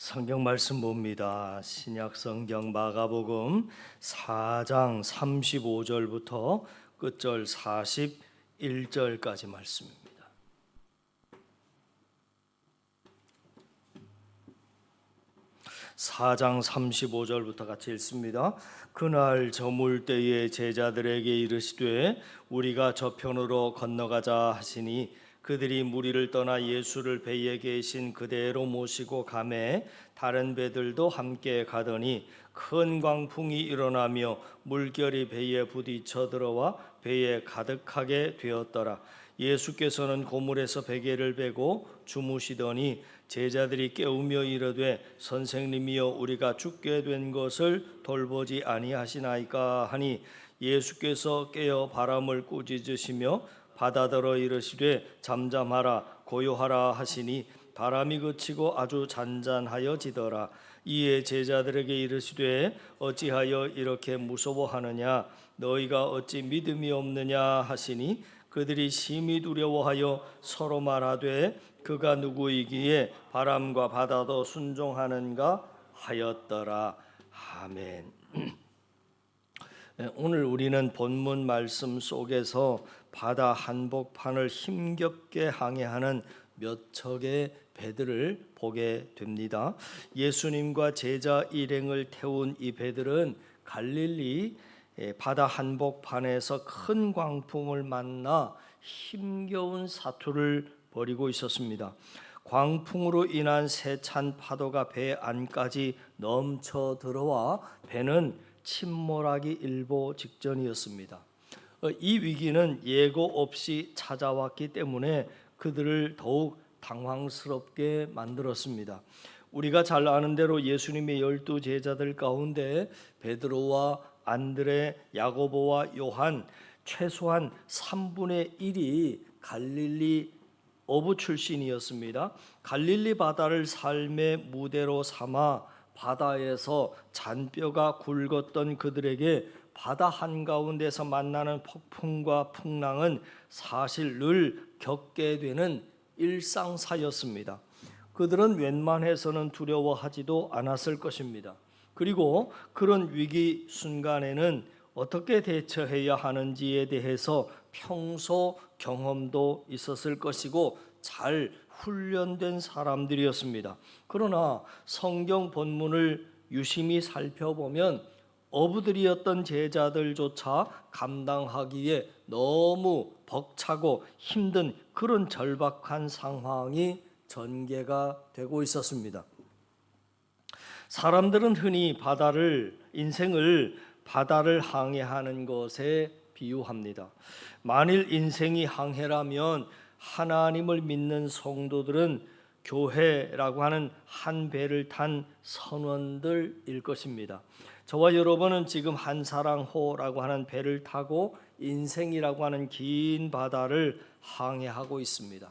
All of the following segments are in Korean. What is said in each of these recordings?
성경 말씀 봅니다. 신약 성경 마가복음 4장 35절부터 끝절 41절까지 말씀입니다. (4장 35절부터) 같이 읽습니다. 그날 저물 때에 제자들에게 이르시되 우리가 저편으로 건너가자 하시니 그들이 무리를 떠나 예수를 배에 계신 그대로 모시고 가매 다른 배들도 함께 가더니 큰 광풍이 일어나며 물결이 배에 부딪혀 들어와 배에 가득하게 되었더라. 예수께서는 고물에서 베개를 베고 주무시더니 제자들이 깨우며 이르되 선생님이여 우리가 죽게 된 것을 돌보지 아니하시나이까 하니 예수께서 깨어 바람을 꾸짖으시며 바다더러 이르시되 잠잠하라 고요하라 하시니 바람이 그치고 아주 잔잔하여지더라. 이에 제자들에게 이르시되 어찌하여 이렇게 무서워하느냐 너희가 어찌 믿음이 없느냐 하시니 그들이 심히 두려워하여 서로 말하되 그가 누구이기에 바람과 바다도 순종하는가 하였더라. 아멘. 오늘 우리는 본문 말씀 속에서 바다 한복판을 힘겹게 항해하는 몇 척의 배들을 보게 됩니다. 예수님과 제자 일행을 태운 이 배들은 갈릴리 바다 한복판에서 큰 광풍을 만나 힘겨운 사투를 벌이고 있었습니다. 광풍으로 인한 세찬 파도가 배 안까지 넘쳐 들어와 배는 침몰하기 일보 직전이었습니다. 이 위기는 예고 없이 찾아왔기 때문에 그들을 더욱 당황스럽게 만들었습니다. 우리가 잘 아는 대로 예수님의 12 제자들 가운데 베드로와 안드레, 야고보와 요한 최소한 3분의 1이 갈릴리 어부 출신이었습니다. 갈릴리 바다를 삶의 무대로 삼아 바다에서 잔뼈가 굵었던 그들에게 바다 한가운데서 만나는 폭풍과 풍랑은 사실 늘 겪게 되는 일상사였습니다. 그들은 웬만해서는 두려워하지도 않았을 것입니다. 그리고 그런 위기 순간에는 어떻게 대처해야 하는지에 대해서 평소 경험도 있었을 것이고 잘 훈련된 사람들이었습니다. 그러나 성경 본문을 유심히 살펴보면 어부들이었던 제자들조차 감당하기에 너무 벅차고 힘든 그런 절박한 상황이 전개가 되고 있었습니다. 사람들은 흔히 인생을 바다를 항해하는 것에 비유합니다. 만일 인생이 항해라면 하나님을 믿는 성도들은 교회라고 하는 한 배를 탄 선원들일 것입니다. 저와 여러분은 지금 한사랑호라고 하는 배를 타고 인생이라고 하는 긴 바다를 항해하고 있습니다.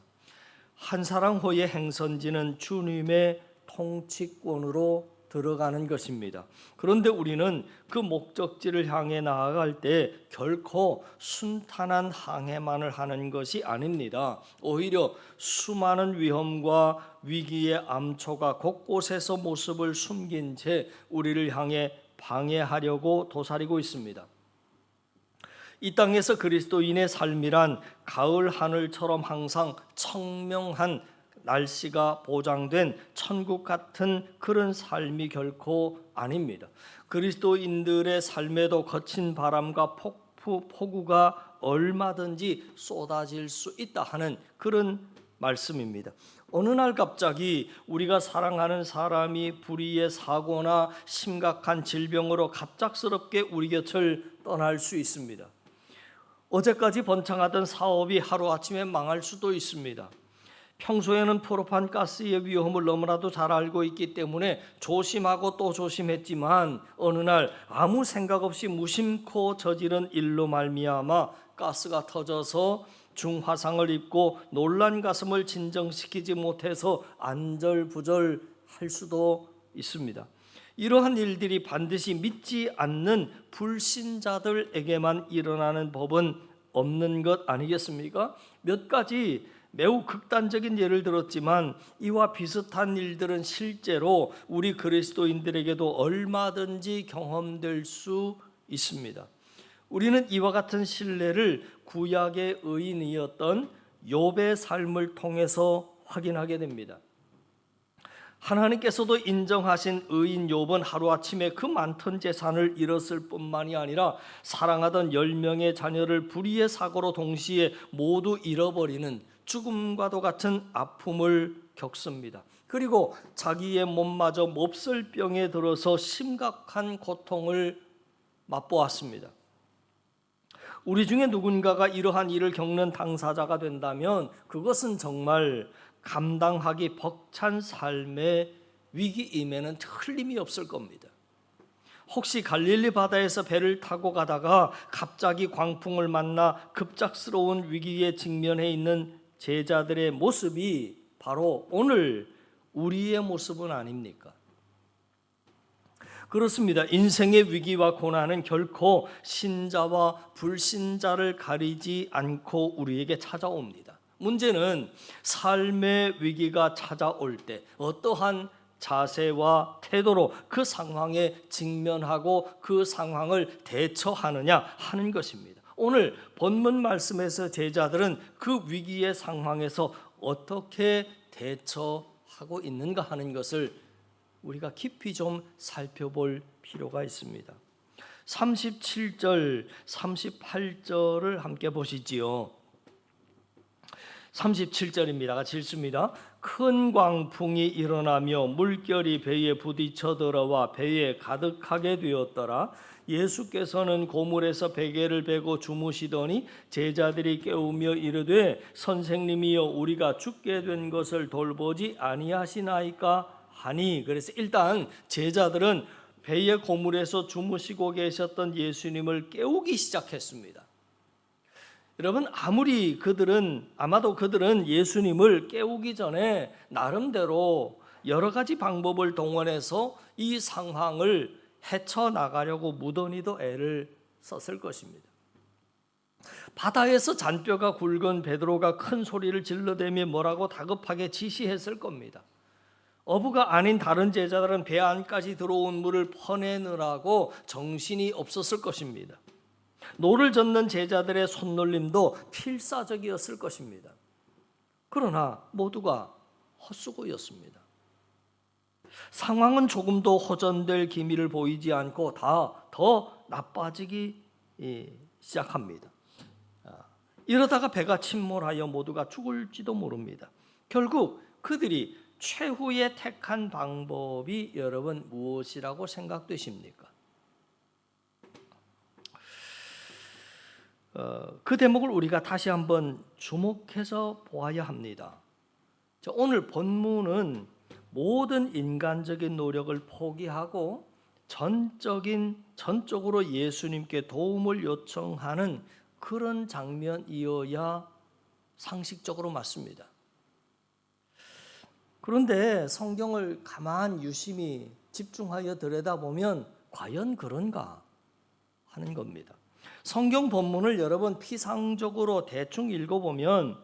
한사랑호의 행선지는 주님의 통치권으로 들어가는 것입니다. 그런데 우리는 그 목적지를 향해 나아갈 때 결코 순탄한 항해만을 하는 것이 아닙니다. 오히려 수많은 위험과 위기의 암초가 곳곳에서 모습을 숨긴 채 우리를 향해 방해하려고 도사리고 있습니다. 이 땅에서 그리스도인의 삶이란 가을 하늘처럼 항상 청명한 날씨가 보장된 천국 같은 그런 삶이 결코 아닙니다. 그리스도인들의 삶에도 거친 바람과 폭우가 얼마든지 쏟아질 수 있다 하는 그런 말씀입니다. 어느 날 갑자기 우리가 사랑하는 사람이 불의의 사고나 심각한 질병으로 갑작스럽게 우리 곁을 떠날 수 있습니다. 어제까지 번창하던 사업이 하루아침에 망할 수도 있습니다. 평소에는 프로판 가스의 위험을 너무나도 잘 알고 있기 때문에 조심하고 또 조심했지만 어느 날 아무 생각 없이 무심코 저지른 일로 말미암아 가스가 터져서 중화상을 입고 놀란 가슴을 진정시키지 못해서 안절부절할 수도 있습니다. 이러한 일들이 반드시 믿지 않는 불신자들에게만 일어나는 법은 없는 것 아니겠습니까? 몇 가지 매우 극단적인 예를 들었지만 이와 비슷한 일들은 실제로 우리 그리스도인들에게도 얼마든지 경험될 수 있습니다. 우리는 이와 같은 신뢰를 구약의 의인이었던 욥의 삶을 통해서 확인하게 됩니다. 하나님께서도 인정하신 의인 욥은 하루아침에 그 많던 재산을 잃었을 뿐만이 아니라 사랑하던 10명의 자녀를 불의의 사고로 동시에 모두 잃어버리는 죽음과도 같은 아픔을 겪습니다. 그리고 자기의 몸마저 몹쓸병에 들어서 심각한 고통을 맛보았습니다. 우리 중에 누군가가 이러한 일을 겪는 당사자가 된다면 그것은 정말 감당하기 벅찬 삶의 위기임에는 틀림이 없을 겁니다. 혹시 갈릴리 바다에서 배를 타고 가다가 갑자기 광풍을 만나 급작스러운 위기에 직면해 있는 제자들의 모습이 바로 오늘 우리의 모습은 아닙니까? 그렇습니다. 인생의 위기와 고난은 결코 신자와 불신자를 가리지 않고 우리에게 찾아옵니다. 문제는 삶의 위기가 찾아올 때 어떠한 자세와 태도로 그 상황에 직면하고 그 상황을 대처하느냐 하는 것입니다. 오늘 본문 말씀에서 제자들은 그 위기의 상황에서 어떻게 대처하고 있는가 하는 것을 우리가 깊이 좀 살펴볼 필요가 있습니다. 37절, 38절을 함께 보시지요. 37절입니다. 같이 읽습니다. 큰 광풍이 일어나며 물결이 배에 부딪혀 들어와 배에 가득하게 되었더라. 예수께서는 고물에서 베개를 베고 주무시더니 제자들이 깨우며 이르되 선생님이여 우리가 죽게 된 것을 돌보지 아니하시나이까 하니. 그래서 일단 제자들은 배의 고물에서 주무시고 계셨던 예수님을 깨우기 시작했습니다. 여러분, 아마도 그들은 예수님을 깨우기 전에 나름대로 여러 가지 방법을 동원해서 이 상황을 헤쳐나가려고 무던히도 애를 썼을 것입니다. 바다에서 잔뼈가 굵은 베드로가 큰 소리를 질러대며 뭐라고 다급하게 지시했을 겁니다. 어부가 아닌 다른 제자들은 배 안까지 들어온 물을 퍼내느라고 정신이 없었을 것입니다. 노를 젓는 제자들의 손놀림도 필사적이었을 것입니다. 그러나 모두가 헛수고였습니다. 상황은 조금도 호전될 기미를 보이지 않고 더 나빠지기 시작합니다. 이러다가 배가 침몰하여 모두가 죽을지도 모릅니다. 결국 그들이 최후의 택한 방법이 여러분 무엇이라고 생각되십니까? 그 대목을 우리가 다시 한번 주목해서 보아야 합니다. 오늘 본문은 모든 인간적인 노력을 포기하고 전적으로 예수님께 도움을 요청하는 그런 장면이어야 상식적으로 맞습니다. 그런데 성경을 가만 유심히 집중하여 들여다보면 과연 그런가 하는 겁니다. 성경 본문을 여러분 피상적으로 대충 읽어보면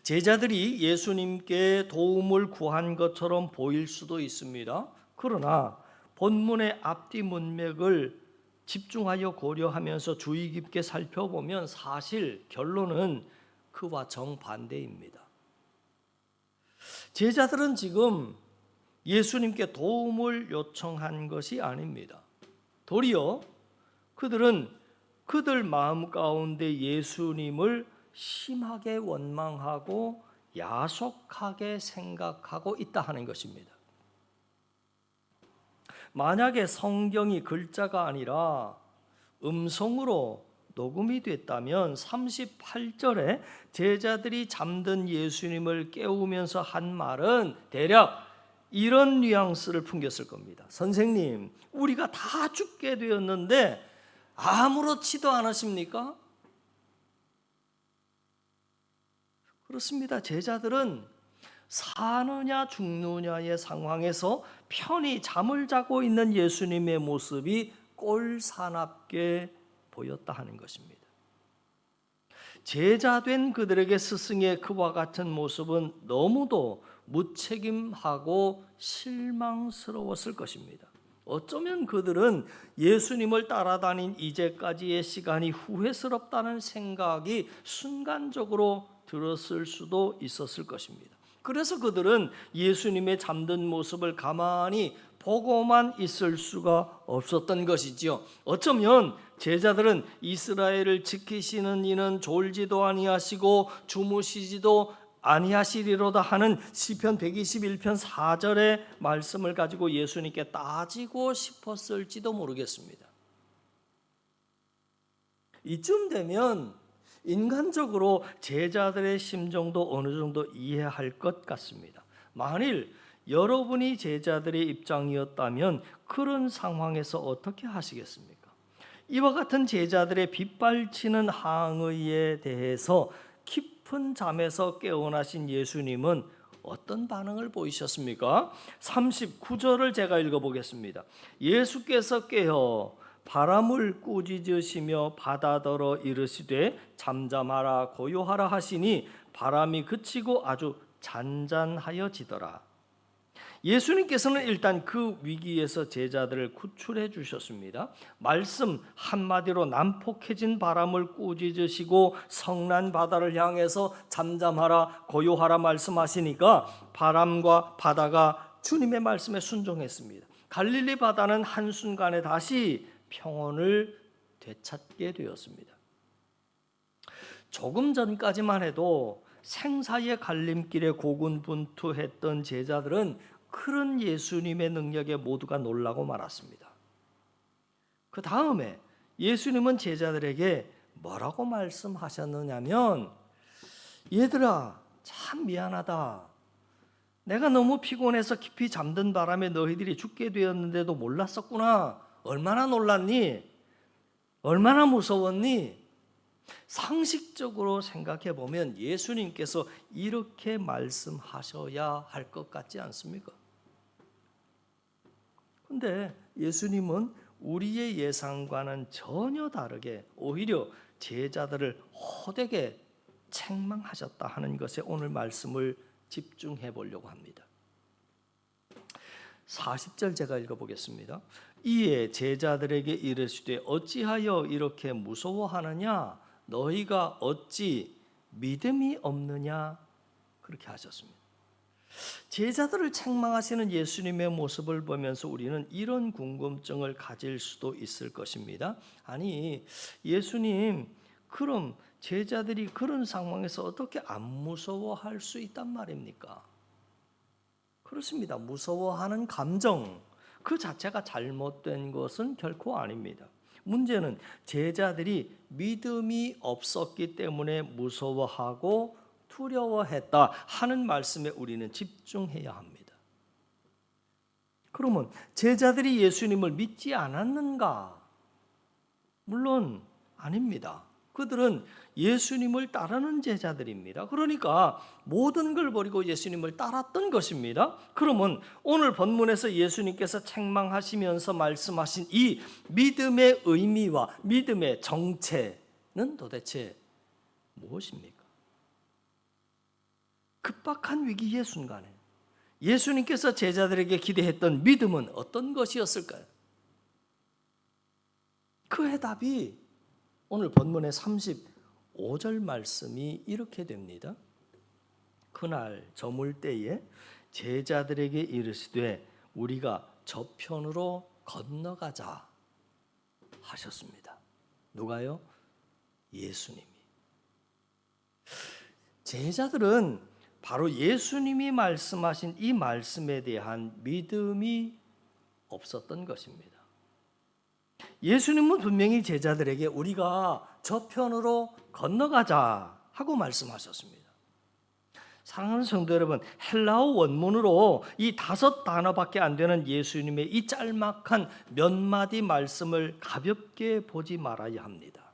제자들이 예수님께 도움을 구한 것처럼 보일 수도 있습니다. 그러나 본문의 앞뒤 문맥을 집중하여 고려하면서 주의 깊게 살펴보면 사실 결론은 그와 정반대입니다. 제자들은 지금 예수님께 도움을 요청한 것이 아닙니다. 도리어 그들은 그들 마음 가운데 예수님을 심하게 원망하고 야속하게 생각하고 있다 하는 것입니다. 만약에 성경이 글자가 아니라 음성으로 녹음이 됐다면 38절에 제자들이 잠든 예수님을 깨우면서 한 말은 대략 이런 뉘앙스를 풍겼을 겁니다. 선생님, 우리가 다 죽게 되었는데 아무렇지도 않으십니까? 그렇습니다. 제자들은 사느냐 죽느냐의 상황에서 편히 잠을 자고 있는 예수님의 모습이 꼴사납게 보였다 하는 것입니다. 제자된 그들에게 스승의 그와 같은 모습은 너무도 무책임하고 실망스러웠을 것입니다. 어쩌면 그들은 예수님을 따라다닌 이제까지의 시간이 후회스럽다는 생각이 순간적으로 들었을 수도 있었을 것입니다. 그래서 그들은 예수님의 잠든 모습을 가만히 보고만 있을 수가 없었던 것이지요. 어쩌면 제자들은 이스라엘을 지키시는 이는 졸지도 아니하시고 주무시지도 아니하시리로다 하는 시편 121편 4절의 말씀을 가지고 예수님께 따지고 싶었을지도 모르겠습니다. 이쯤 되면 인간적으로 제자들의 심정도 어느 정도 이해할 것 같습니다. 만일 여러분이 제자들의 입장이었다면 그런 상황에서 어떻게 하시겠습니까? 이와 같은 제자들의 빗발치는 항의에 대해서 깊은 잠에서 깨어나신 예수님은 어떤 반응을 보이셨습니까? 39절을 제가 읽어보겠습니다. 예수께서 깨어 바람을 꾸짖으시며 바다더러 이르시되 잠잠하라 고요하라 하시니 바람이 그치고 아주 잔잔하여지더라. 예수님께서는 일단 그 위기에서 제자들을 구출해 주셨습니다. 말씀 한마디로 난폭해진 바람을 꾸짖으시고 성난 바다를 향해서 잠잠하라 고요하라 말씀하시니까 바람과 바다가 주님의 말씀에 순종했습니다. 갈릴리 바다는 한순간에 다시 평온을 되찾게 되었습니다. 조금 전까지만 해도 생사의 갈림길에 고군분투했던 제자들은 그런 예수님의 능력에 모두가 놀라고 말았습니다. 그 다음에 예수님은 제자들에게 뭐라고 말씀하셨느냐면, 얘들아 참 미안하다. 내가 너무 피곤해서 깊이 잠든 바람에 너희들이 죽게 되었는데도 몰랐었구나. 얼마나 놀랐니? 얼마나 무서웠니? 상식적으로 생각해 보면 예수님께서 이렇게 말씀하셔야 할 것 같지 않습니까? 그런데 예수님은 우리의 예상과는 전혀 다르게 오히려 제자들을 호되게 책망하셨다 하는 것에 오늘 말씀을 집중해 보려고 합니다. 40절 제가 읽어보겠습니다. 이에 제자들에게 이르시되 어찌하여 이렇게 무서워하느냐? 너희가 어찌 믿음이 없느냐? 그렇게 하셨습니다. 제자들을 책망하시는 예수님의 모습을 보면서 우리는 이런 궁금증을 가질 수도 있을 것입니다. 아니, 예수님, 그럼 제자들이 그런 상황에서 어떻게 안 무서워할 수 있단 말입니까? 그렇습니다. 무서워하는 감정 그 자체가 잘못된 것은 결코 아닙니다. 문제는 제자들이 믿음이 없었기 때문에 무서워하고 두려워했다 하는 말씀에 우리는 집중해야 합니다. 그러면 제자들이 예수님을 믿지 않았는가? 물론 아닙니다. 그들은 예수님을 따르는 제자들입니다. 그러니까 모든 걸 버리고 예수님을 따랐던 것입니다. 그러면 오늘 본문에서 예수님께서 책망하시면서 말씀하신 이 믿음의 의미와 믿음의 정체는 도대체 무엇입니까? 급박한 위기의 순간에 예수님께서 제자들에게 기대했던 믿음은 어떤 것이었을까요? 그 해답이 오늘 본문의 35절 말씀이 이렇게 됩니다. 그날 저물 때에 제자들에게 이르시되 우리가 저편으로 건너가자 하셨습니다. 누가요? 예수님이. 제자들은 바로 예수님이 말씀하신 이 말씀에 대한 믿음이 없었던 것입니다. 예수님은 분명히 제자들에게 우리가 저편으로 건너가자 하고 말씀하셨습니다. 사랑하는 성도 여러분, 헬라어 원문으로 이 5단어밖에 안 되는 예수님의 이 짤막한 몇 마디 말씀을 가볍게 보지 말아야 합니다.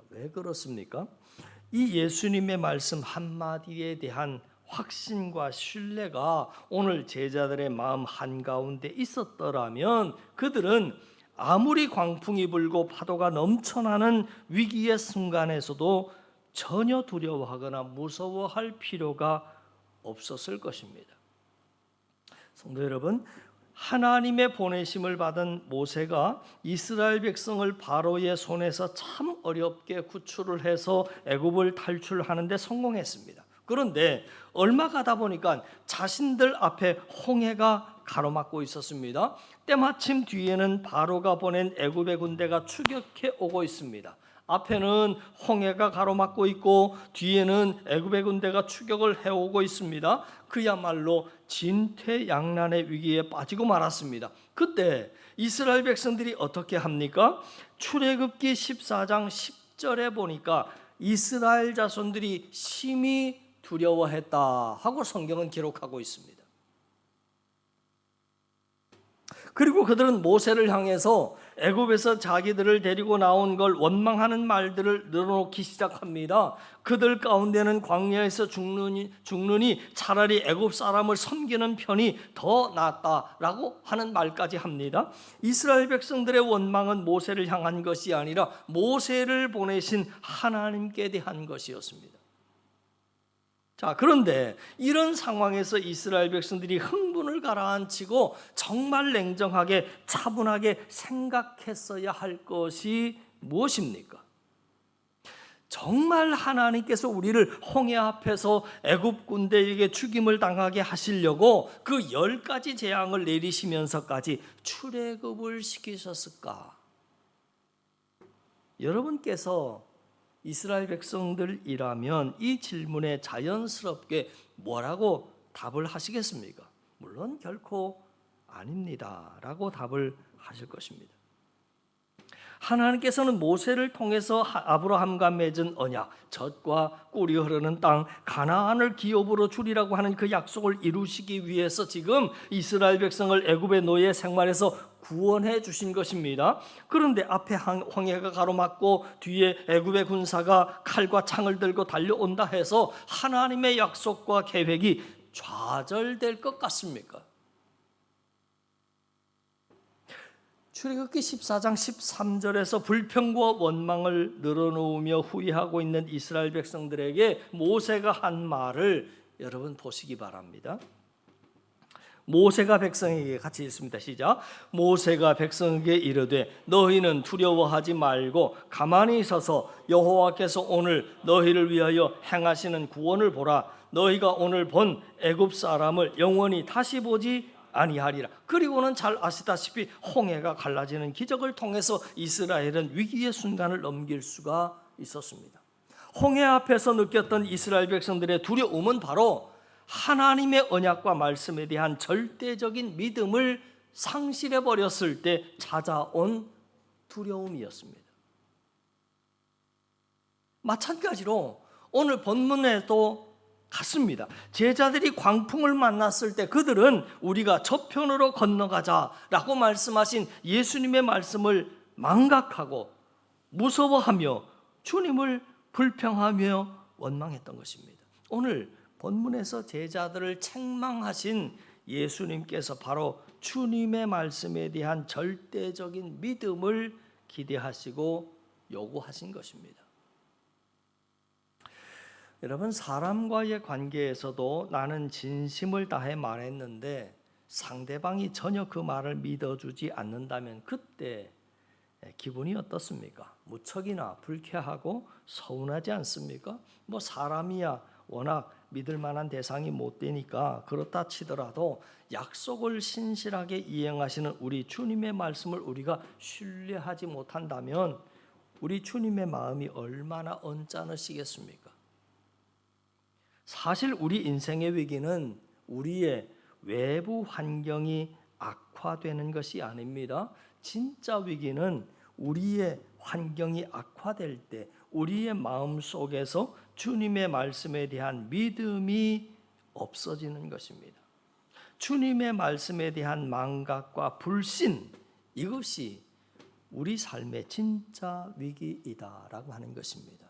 왜 그렇습니까? 이 예수님의 말씀 한마디에 대한 확신과 신뢰가 오늘 제자들의 마음 한가운데 있었더라면 그들은 아무리 광풍이 불고 파도가 넘쳐나는 위기의 순간에서도 전혀 두려워하거나 무서워할 필요가 없었을 것입니다. 성도 여러분, 하나님의 보내심을 받은 모세가 이스라엘 백성을 바로의 손에서 참 어렵게 구출을 해서 애굽을 탈출하는 데 성공했습니다. 그런데 얼마 가다 보니까 자신들 앞에 홍해가 가로막고 있었습니다. 때마침 뒤에는 바로가 보낸 애굽의 군대가 추격해 오고 있습니다. 앞에는 홍해가 가로막고 있고 뒤에는 애굽의 군대가 추격을 해오고 있습니다. 그야말로 진퇴양난의 위기에 빠지고 말았습니다. 그때 이스라엘 백성들이 어떻게 합니까? 출애굽기 14장 10절에 보니까 이스라엘 자손들이 심히 두려워했다 하고 성경은 기록하고 있습니다. 그리고 그들은 모세를 향해서 애굽에서 자기들을 데리고 나온 걸 원망하는 말들을 늘어놓기 시작합니다. 그들 가운데는 광야에서 죽느니 차라리 애굽 사람을 섬기는 편이 더 낫다라고 하는 말까지 합니다. 이스라엘 백성들의 원망은 모세를 향한 것이 아니라 모세를 보내신 하나님께 대한 것이었습니다. 자, 그런데 이런 상황에서 이스라엘 백성들이 흥분을 가라앉히고 정말 냉정하게 차분하게 생각했어야 할 것이 무엇입니까? 정말 하나님께서 우리를 홍해 앞에서 애굽 군대에게 죽임을 당하게 하시려고 그 10가지 재앙을 내리시면서까지 출애굽을 시키셨을까? 여러분께서 이스라엘 백성들이라면 이 질문에 자연스럽게 뭐라고 답을 하시겠습니까? 물론 결코 아닙니다 라고 답을 하실 것입니다. 하나님께서는 모세를 통해서 아브라함과 맺은 언약, 젖과 꿀이 흐르는 땅 가나안을 기업으로 주리라고 하는 그 약속을 이루시기 위해서 지금 이스라엘 백성을 애굽의 노예 생활에서 구원해 주신 것입니다. 그런데 앞에 홍해가 가로막고 뒤에 애굽의 군사가 칼과 창을 들고 달려온다 해서 하나님의 약속과 계획이 좌절될 것 같습니까? 출애굽기 14장 13절에서 불평과 원망을 늘어놓으며 후회하고 있는 이스라엘 백성들에게 모세가 한 말을 여러분 보시기 바랍니다. 모세가 백성에게 같이 읽습니다. 시작. 모세가 백성에게 이르되 너희는 두려워하지 말고 가만히 서서 여호와께서 오늘 너희를 위하여 행하시는 구원을 보라. 너희가 오늘 본 애굽 사람을 영원히 다시 보지 아니하리라. 그리고는 잘 아시다시피 홍해가 갈라지는 기적을 통해서 이스라엘은 위기의 순간을 넘길 수가 있었습니다. 홍해 앞에서 느꼈던 이스라엘 백성들의 두려움은 바로 하나님의 언약과 말씀에 대한 절대적인 믿음을 상실해 버렸을 때 찾아온 두려움이었습니다. 마찬가지로 오늘 본문에도 같습니다. 제자들이 광풍을 만났을 때 그들은 우리가 저편으로 건너가자라고 말씀하신 예수님의 말씀을 망각하고 무서워하며 주님을 불평하며 원망했던 것입니다. 오늘 본문에서 제자들을 책망하신 예수님께서 바로 주님의 말씀에 대한 절대적인 믿음을 기대하시고 요구하신 것입니다. 여러분, 사람과의 관계에서도 나는 진심을 다해 말했는데 상대방이 전혀 그 말을 믿어주지 않는다면 그때 기분이 어떻습니까? 무척이나 불쾌하고 서운하지 않습니까? 사람이야 워낙 믿을 만한 대상이 못 되니까 그렇다 치더라도 약속을 신실하게 이행하시는 우리 주님의 말씀을 우리가 신뢰하지 못한다면 우리 주님의 마음이 얼마나 언짢으시겠습니까? 사실 우리 인생의 위기는 우리의 외부 환경이 악화되는 것이 아닙니다. 진짜 위기는 우리의 환경이 악화될 때 우리의 마음 속에서 주님의 말씀에 대한 믿음이 없어지는 것입니다. 주님의 말씀에 대한 망각과 불신, 이것이 우리 삶의 진짜 위기이다라고 하는 것입니다.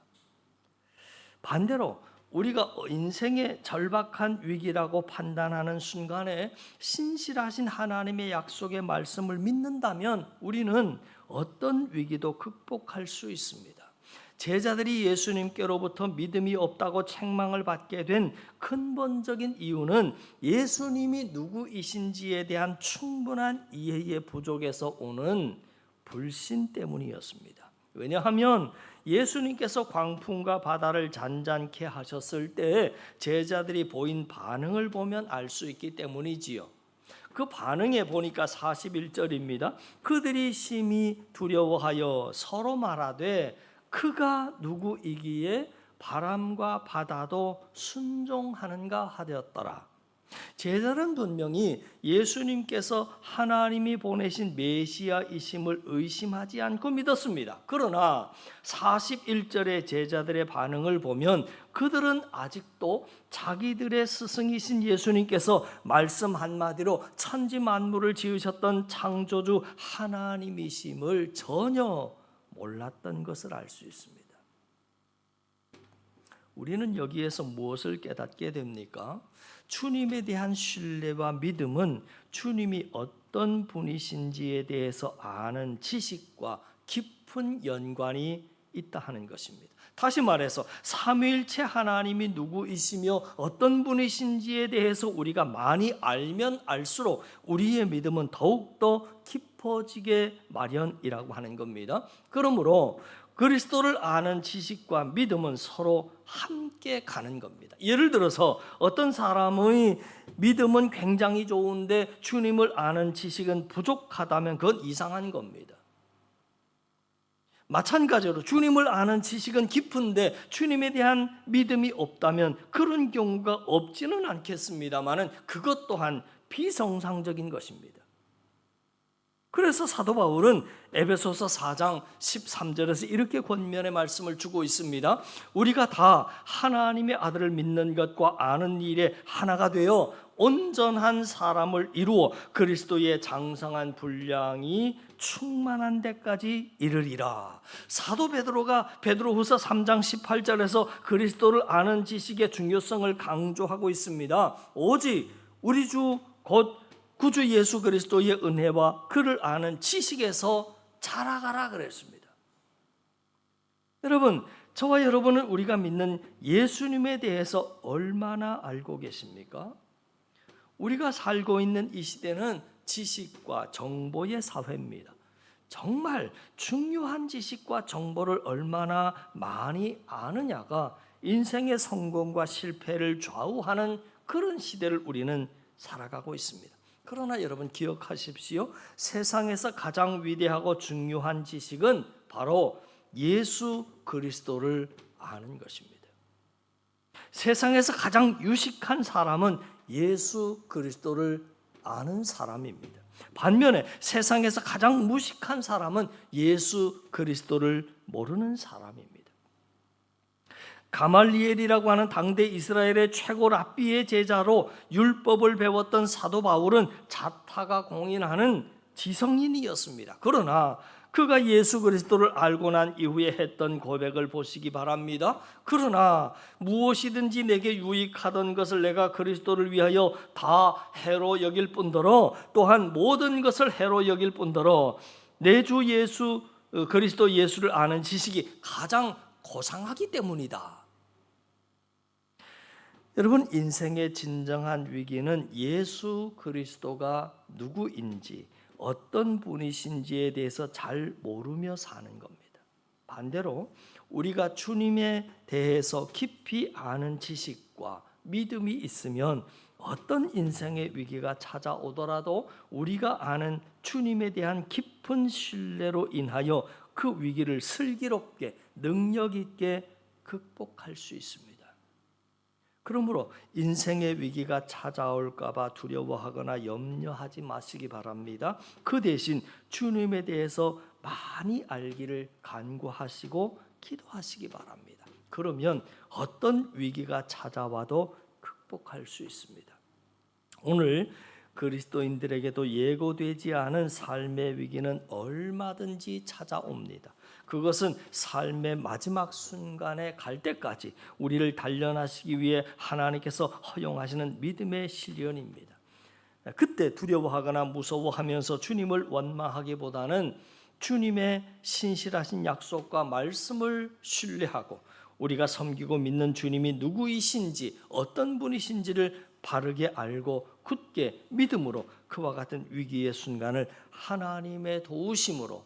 반대로 우리가 인생의 절박한 위기라고 판단하는 순간에 신실하신 하나님의 약속의 말씀을 믿는다면 우리는 어떤 위기도 극복할 수 있습니다. 제자들이 예수님께로부터 믿음이 없다고 책망을 받게 된 근본적인 이유는 예수님이 누구이신지에 대한 충분한 이해의 부족에서 오는 불신 때문이었습니다. 왜냐하면 예수님께서 광풍과 바다를 잔잔케 하셨을 때 제자들이 보인 반응을 보면 알 수 있기 때문이지요. 그 반응에 보니까 41절입니다. 그들이 심히 두려워하여 서로 말하되 그가 누구이기에 바람과 바다도 순종하는가 하되었더라. 제자들은 분명히 예수님께서 하나님이 보내신 메시아이심을 의심하지 않고 믿었습니다. 그러나 41절의 제자들의 반응을 보면 그들은 아직도 자기들의 스승이신 예수님께서 말씀 한마디로 천지 만물을 지으셨던 창조주 하나님이심을 전혀 몰랐던 것을 알 수 있습니다. 우리는 여기에서 무엇을 깨닫게 됩니까? 주님에 대한 신뢰와 믿음은 주님이 어떤 분이신지에 대해서 아는 지식과 깊은 연관이 있다 하는 것입니다. 다시 말해서 삼위일체 하나님이 누구이시며 어떤 분이신지에 대해서 우리가 많이 알면 알수록 우리의 믿음은 더욱더 깊어지게 마련이라고 하는 겁니다. 그러므로 그리스도를 아는 지식과 믿음은 서로 함께 가는 겁니다. 예를 들어서 어떤 사람의 믿음은 굉장히 좋은데 주님을 아는 지식은 부족하다면 그건 이상한 겁니다. 마찬가지로 주님을 아는 지식은 깊은데 주님에 대한 믿음이 없다면 그런 경우가 없지는 않겠습니다만 그것 또한 비정상적인 것입니다. 그래서 사도 바울은 에베소서 4장 13절에서 이렇게 권면의 말씀을 주고 있습니다. 우리가 다 하나님의 아들을 믿는 것과 아는 일에 하나가 되어 온전한 사람을 이루어 그리스도의 장성한 분량이 충만한 데까지 이르리라. 사도 베드로가 베드로후서 3장 18절에서 그리스도를 아는 지식의 중요성을 강조하고 있습니다. 오직 우리 주 곧 구주 예수 그리스도의 은혜와 그를 아는 지식에서 자라가라 그랬습니다. 여러분, 저와 여러분은 우리가 믿는 예수님에 대해서 얼마나 알고 계십니까? 우리가 살고 있는 이 시대는 지식과 정보의 사회입니다. 정말 중요한 지식과 정보를 얼마나 많이 아느냐가 인생의 성공과 실패를 좌우하는 그런 시대를 우리는 살아가고 있습니다. 그러나 여러분 기억하십시오. 세상에서 가장 위대하고 중요한 지식은 바로 예수 그리스도를 아는 것입니다. 세상에서 가장 유식한 사람은 예수 그리스도를 아는 사람입니다. 반면에 세상에서 가장 무식한 사람은 예수 그리스도를 모르는 사람입니다. 가말리엘이라고 하는 당대 이스라엘의 최고 랍비의 제자로 율법을 배웠던 사도 바울은 자타가 공인하는 지성인이었습니다. 그러나 그가 예수 그리스도를 알고 난 이후에 했던 고백을 보시기 바랍니다. 그러나 무엇이든지 내게 유익하던 것을 내가 그리스도를 위하여 다 해로 여길 뿐더러 또한 모든 것을 해로 여길 뿐더러 내 주 예수 그리스도 예수를 아는 지식이 가장 고상하기 때문이다. 여러분, 인생의 진정한 위기는 예수 그리스도가 누구인지 어떤 분이신지에 대해서 잘 모르며 사는 겁니다. 반대로 우리가 주님에 대해서 깊이 아는 지식과 믿음이 있으면 어떤 인생의 위기가 찾아오더라도 우리가 아는 주님에 대한 깊은 신뢰로 인하여 그 위기를 슬기롭게 능력 있게 극복할 수 있습니다. 그러므로 인생의 위기가 찾아올까 봐 두려워하거나 염려하지 마시기 바랍니다. 그 대신 주님에 대해서 많이 알기를 간구하시고 기도하시기 바랍니다. 그러면 어떤 위기가 찾아와도 극복할 수 있습니다. 오늘 그리스도인들에게도 예고되지 않은 삶의 위기는 얼마든지 찾아옵니다. 그것은 삶의 마지막 순간에 갈 때까지 우리를 단련하시기 위해 하나님께서 허용하시는 믿음의 시련입니다. 그때 두려워하거나 무서워하면서 주님을 원망하기보다는 주님의 신실하신 약속과 말씀을 신뢰하고 우리가 섬기고 믿는 주님이 누구이신지 어떤 분이신지를 바르게 알고 굳게 믿음으로 그와 같은 위기의 순간을 하나님의 도우심으로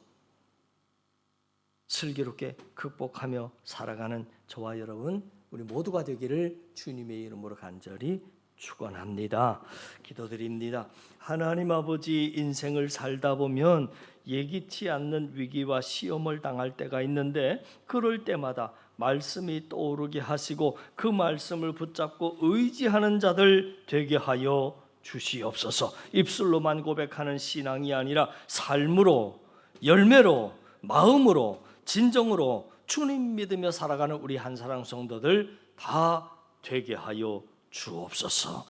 슬기롭게 극복하며 살아가는 저와 여러분 우리 모두가 되기를 주님의 이름으로 간절히 축원합니다. 기도드립니다. 하나님 아버지, 인생을 살다 보면 예기치 않는 위기와 시험을 당할 때가 있는데 그럴 때마다 말씀이 떠오르게 하시고 그 말씀을 붙잡고 의지하는 자들 되게 하여 주시옵소서. 입술로만 고백하는 신앙이 아니라 삶으로, 열매로, 마음으로, 진정으로 주님 믿으며 살아가는 우리 한사랑 성도들 다 되게 하여 주옵소서.